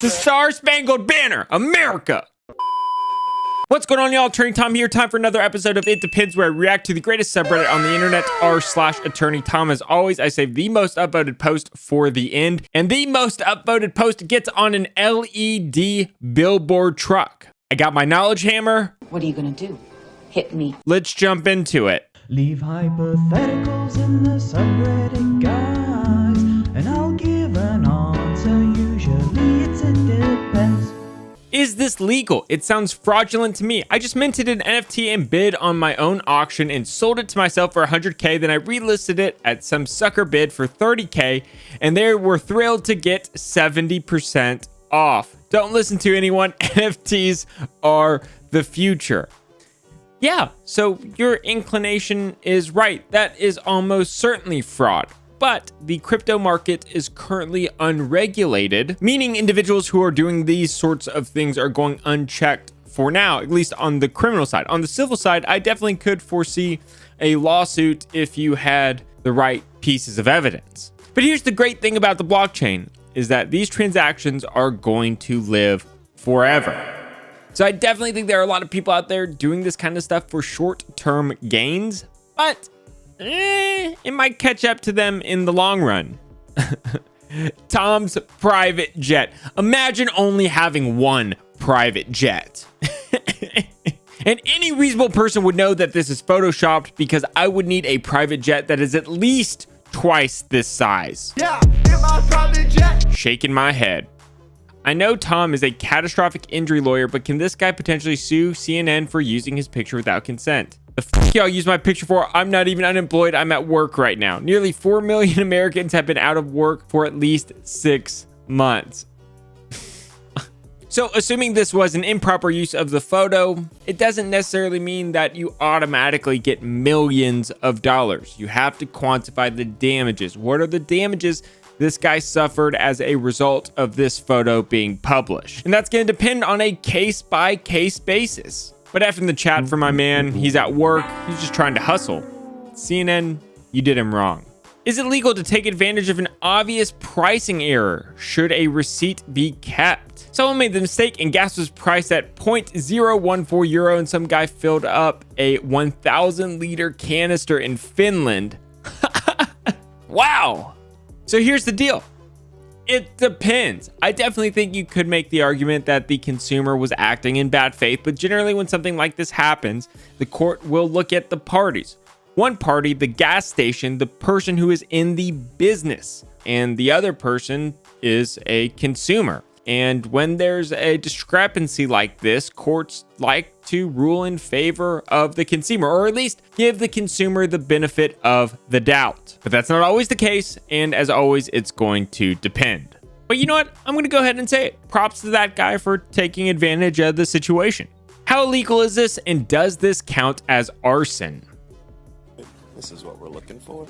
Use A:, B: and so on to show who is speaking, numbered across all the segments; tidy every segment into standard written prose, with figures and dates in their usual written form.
A: The Star-Spangled Banner, America. What's going on, y'all? Attorney Tom here. Time for another episode of It Depends, where I react to the greatest subreddit on the internet, r/AttorneyTom. As always, I save the most upvoted post for the end, and the most upvoted post gets on an LED billboard truck. I got my knowledge hammer.
B: What are you gonna do? Hit me.
A: Let's jump into it.
C: Leave hypotheticals in the subreddit, guys, and I'll give an answer. Usually it's it depends.
A: Is this legal? It sounds fraudulent to me. I just minted an NFT and bid on my own auction and sold it to myself for 100K. Then I relisted it at some sucker bid for 30K, and they were thrilled to get 70% off. Don't listen to anyone. NFTs are the future. Yeah, so your inclination is right. That is almost certainly fraud. But the crypto market is currently unregulated, meaning individuals who are doing these sorts of things are going unchecked for now, at least on the criminal side. On the civil side, I definitely could foresee a lawsuit if you had the right pieces of evidence. But here's the great thing about the blockchain, is that these transactions are going to live forever. So I definitely think there are a lot of people out there doing this kind of stuff for short-term gains, but it might catch up to them in the long run. Tom's private jet. Imagine only having one private jet. And any reasonable person would know that this is photoshopped, because I would need a private jet that is at least twice this size.
D: Yeah, get my private jet.
A: Shaking my head. I know Tom is a catastrophic injury lawyer, but can this guy potentially sue CNN for using his picture without consent? The fuck y'all use my picture for? I'm not even unemployed. I'm at work right now. Nearly 4 million Americans have been out of work for at least 6 months. So assuming this was an improper use of the photo, it doesn't necessarily mean that you automatically get millions of dollars. You have to quantify the damages. What are the damages this guy suffered as a result of this photo being published? And that's going to depend on a case-by-case basis. But F in the chat for my man. He's at work. He's just trying to hustle. CNN, you did him wrong. Is it legal to take advantage of an obvious pricing error? Should a receipt be kept? Someone made the mistake and gas was priced at 0.014 euro, and some guy filled up a 1,000 liter canister in Finland. Wow. So here's the deal. It depends. I definitely think you could make the argument that the consumer was acting in bad faith, but generally when something like this happens, the court will look at the parties. One party, the gas station, the person who is in the business, and the other person is a consumer. And when there's a discrepancy like this, courts like to rule in favor of the consumer, or at least give the consumer the benefit of the doubt. But that's not always the case, and as always, it's going to depend. But you know what? I'm going to go ahead and say it. Props to that guy for taking advantage of the situation. How illegal is this, and does this count as arson?
D: This is what we're looking for.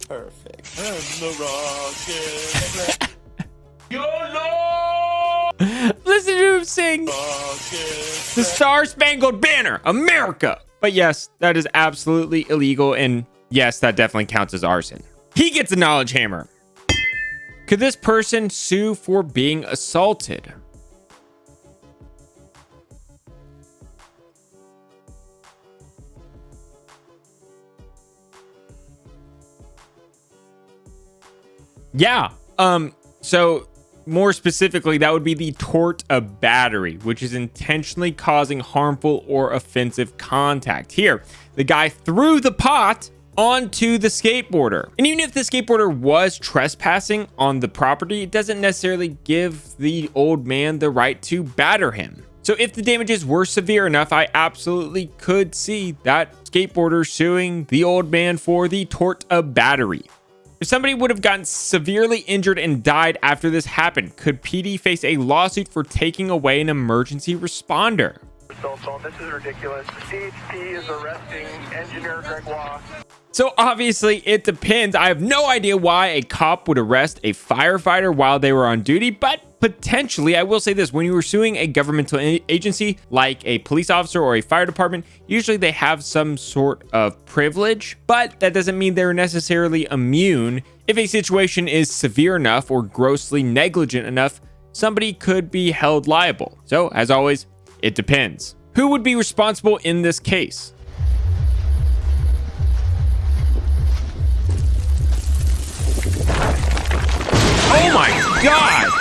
D: Perfect. And the rocket.
A: Listen to him sing. The Star-Spangled Banner, America. But yes, that is absolutely illegal, and yes, that definitely counts as arson. He gets a knowledge hammer. Could this person sue for being assaulted? Yeah. So more specifically, that would be the tort of battery, which is intentionally causing harmful or offensive contact. Here, the guy threw the pot onto the skateboarder. And even if the skateboarder was trespassing on the property, it doesn't necessarily give the old man the right to batter him. So if the damages were severe enough, I absolutely could see that skateboarder suing the old man for the tort of battery. If somebody would have gotten severely injured and died after this happened, could PD face a lawsuit for taking away an emergency responder?
E: This is ridiculous. CHP is arresting engineer Greg Law.
A: So obviously it depends. I have no idea why a cop would arrest a firefighter while they were on duty, but potentially, I will say this, when you are suing a governmental agency like a police officer or a fire department, usually they have some sort of privilege, but that doesn't mean they're necessarily immune if a situation is severe enough or grossly negligent enough somebody could be held liable. So, as always, it depends. Who would be responsible in this case? Oh my God!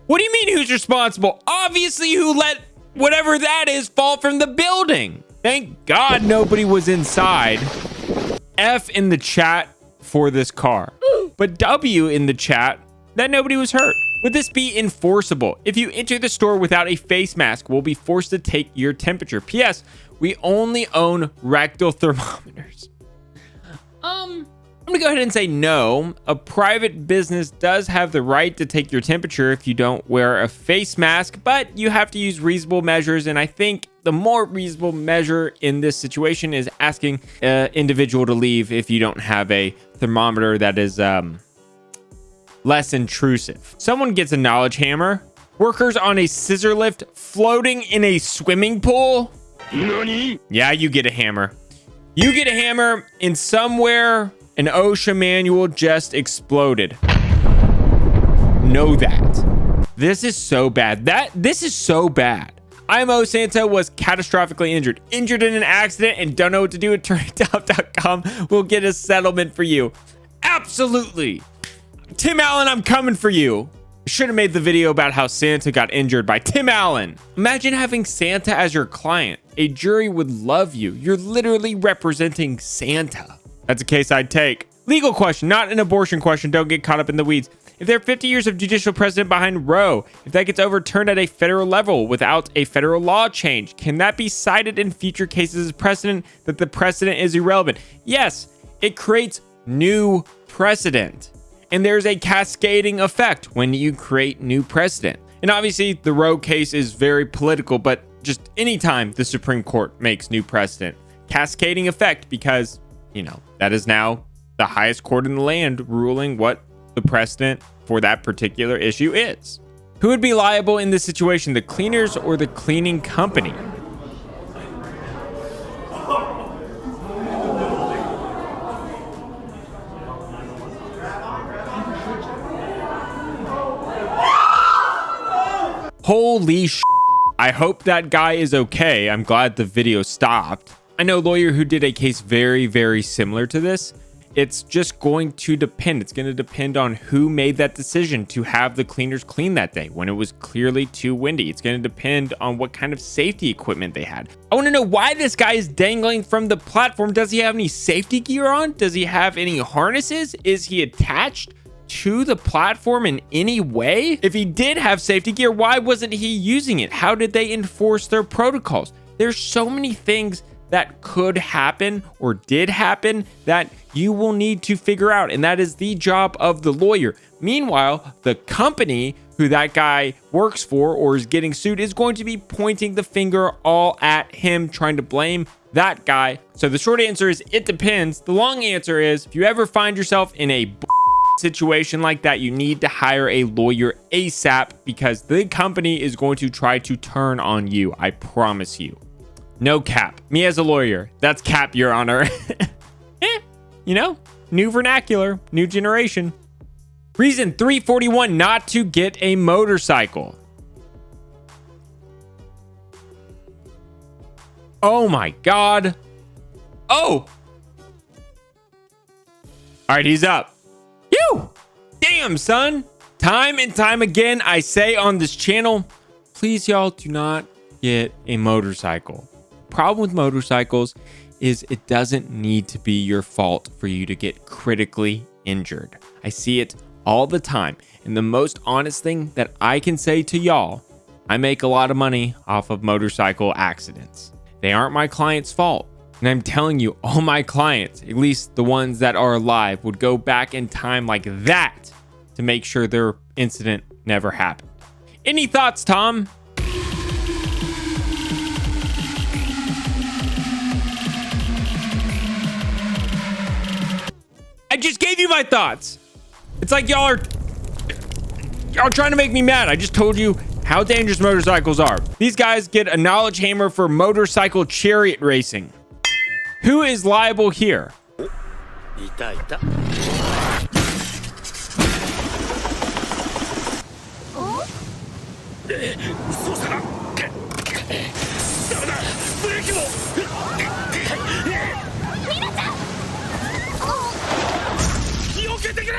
A: What do you mean who's responsible? Obviously who let whatever that is fall from the building. Thank God nobody was inside. F in the chat for this car. But W in the chat that nobody was hurt. Would this be enforceable? If you enter the store without a face mask, we'll be forced to take your temperature. P.S. We only own rectal thermometers. I'm gonna go ahead and say no. A private business does have the right to take your temperature if you don't wear a face mask, but you have to use reasonable measures. And I think the more reasonable measure in this situation is asking an individual to leave if you don't have a thermometer that is less intrusive. Someone gets a knowledge hammer. Workers on a scissor lift floating in a swimming pool. Nani? Yeah, you get a hammer. You get a hammer in somewhere an OSHA manual just exploded. Know that. This is so bad. This is so bad. IMO Santa was catastrophically injured. Injured in an accident and don't know what to do. AttorneyTom.com will get a settlement for you. Absolutely. Tim Allen, I'm coming for you. I should have made the video about how Santa got injured by Tim Allen. Imagine having Santa as your client. A jury would love you. You're literally representing Santa. That's a case I'd take. Legal question, not an abortion question. Don't get caught up in the weeds. If there are 50 years of judicial precedent behind Roe, if that gets overturned at a federal level without a federal law change, can that be cited in future cases as precedent that the precedent is irrelevant? Yes, it creates new precedent. And there's a cascading effect when you create new precedent. And obviously the Roe case is very political, but just anytime the Supreme Court makes new precedent, cascading effect, because, you know, that is now the highest court in the land ruling what the precedent for that particular issue is. Who would be liable in this situation, the cleaners or the cleaning company? Holy sh**. I hope that guy is okay. I'm glad the video stopped. I know a lawyer who did a case very, very similar to this. It's just going to depend. It's going to depend on who made that decision to have the cleaners clean that day when it was clearly too windy. It's going to depend on what kind of safety equipment they had. I want to know why this guy is dangling from the platform. Does he have any safety gear on? Does he have any harnesses? Is he attached to the platform in any way? If he did have safety gear, why wasn't he using it? How did they enforce their protocols? There's so many things that could happen or did happen that you will need to figure out, and that is the job of the lawyer. Meanwhile, the company who that guy works for or is getting sued is going to be pointing the finger all at him, trying to blame that guy. So the short answer is it depends. The long answer is if you ever find yourself in a situation like that, you need to hire a lawyer ASAP, because the company is going to try to turn on you. I promise you. No cap. Me as a lawyer, that's cap, Your Honor. You know, new vernacular, new generation. Reason 341 not to get a motorcycle. Oh my God. Oh. All right, he's up. You. Damn, son. Time and time again, I say on this channel, please, y'all, do not get a motorcycle. Problem with motorcycles is it doesn't need to be your fault for you to get critically injured. I see it all the time. And the most honest thing that I can say to y'all, I make a lot of money off of motorcycle accidents. They aren't my client's fault. And I'm telling you, all my clients, at least the ones that are alive, would go back in time like that to make sure their incident never happened. Any thoughts, Tom? I just gave you my thoughts. It's like y'all are trying to make me mad. I just told you how dangerous motorcycles are. These guys get a knowledge hammer for motorcycle chariot racing. Who is liable here?
D: いたいた。そうしたな。ダメだ。ブレーキも。ミラちゃん。避けてくれ。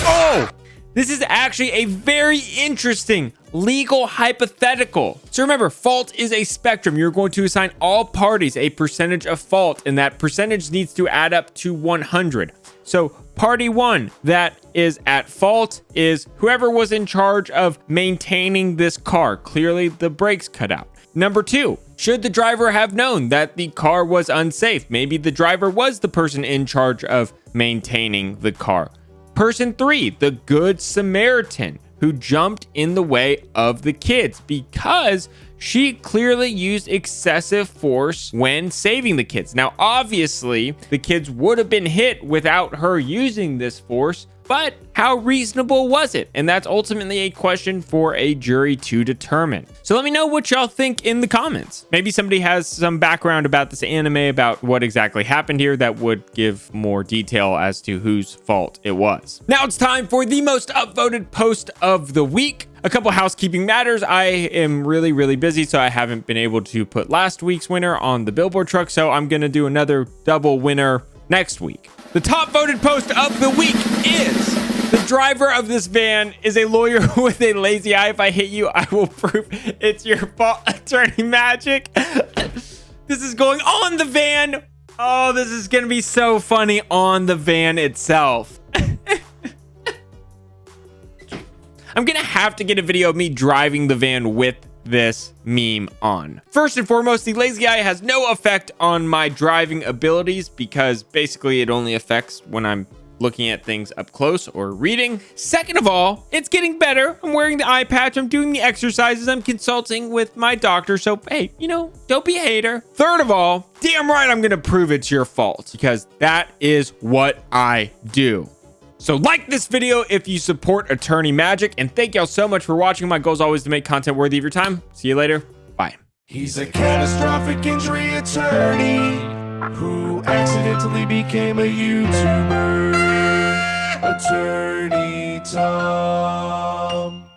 A: Oh, this is actually a very interesting legal hypothetical. So remember, fault is a spectrum. You're going to assign all parties a percentage of fault, and that percentage needs to add up to 100. So party one that is at fault is whoever was in charge of maintaining this car. Clearly, the brakes cut out. Number two, should the driver have known that the car was unsafe? Maybe the driver was the person in charge of maintaining the car. Person three, the Good Samaritan, who jumped in the way of the kids because she clearly used excessive force when saving the kids. Now, obviously, the kids would have been hit without her using this force, but how reasonable was it? And that's ultimately a question for a jury to determine. So let me know what y'all think in the comments. Maybe somebody has some background about this anime, about what exactly happened here that would give more detail as to whose fault it was. Now it's time for the most upvoted post of the week. A couple housekeeping matters. I am really busy, so I haven't been able to put last week's winner on the billboard truck, so I'm gonna do another double winner next week. The top voted post of the week is the driver of this van is a lawyer with a lazy eye. If I hit you, I will prove it's your fault, Attorney Magic. This is going on the van. Oh, this is going to be so funny on the van itself. I'm going to have to get a video of me driving the van with this meme on. First and foremost, the lazy eye has no effect on my driving abilities because basically it only affects when I'm looking at things up close or reading. Second of all, it's getting better. I'm wearing the eye patch. I'm doing the exercises. I'm consulting with my doctor. So, hey, you know, don't be a hater. Third of all, damn right, I'm going to prove it's your fault because that is what I do. So like this video if you support Attorney Magic, and thank y'all so much for watching. My goal is always to make content worthy of your time. See you later. Bye.
F: He's a catastrophic injury attorney who accidentally became a YouTuber. Attorney Tom.